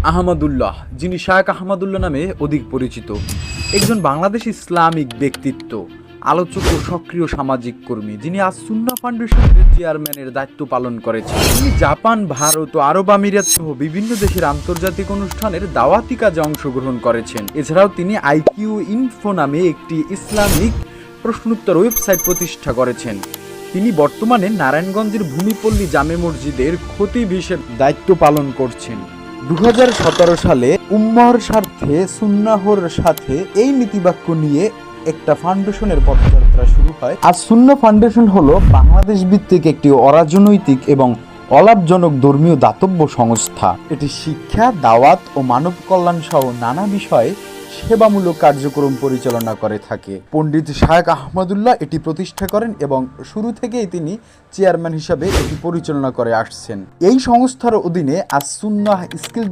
আহমদুল্লাহ, যিনি শায়েখ আহমদুল্লাহ নামে অধিক পরিচিত, একজন বাংলাদেশ ইসলামিক ব্যক্তিত্ব, আলোচক ও সক্রিয় সামাজিক কর্মী, যিনি আস-সুন্নাহ ফাউন্ডেশনের চেয়ারম্যানের দায়িত্ব পালন করেছেন। তিনি জাপান, ভারত ও আরব আমিরাত সহ বিভিন্ন দেশের আন্তর্জাতিক অনুষ্ঠানের দাওয়াতি কাজে অংশগ্রহণ করেছেন। এছাড়াও তিনি আইকিউ ইনফো নামে একটি ইসলামিক প্রশ্নোত্তর ওয়েবসাইট প্রতিষ্ঠা করেছেন। তিনি বর্তমানে নারায়ণগঞ্জের ভূমিপল্লী জামে মসজিদের খতিব হিসেবে দায়িত্ব পালন করছেন। 2017 সালে উম্মাহর স্বার্থে সুন্নাহর সাথে এই নীতিবাক্য নিয়ে একটা ফাউন্ডেশনের পথযাত্রা শুরু হয়। আস-সুন্নাহ ফাউন্ডেশন হলো বাংলাদেশ ভিত্তিক একটি অরাজনৈতিক এবং অলাভজনক ধর্মীয় দাতব্য সংস্থা। এটি শিক্ষা, দাওয়াত ও মানব কল্যাণ সহ নানা বিষয়ে সেবামূলক কার্যক্রম পরিচালনা করে থাকে। পণ্ডিত শায়েখ আহমদুল্লাহ এটি প্রতিষ্ঠা করেন এবং শুরু থেকেই তিনি চেয়ারম্যান হিসাবে এটি পরিচালনা করে আসছেন। এই সংস্থার অধীনে আস-সুন্নাহ স্কিল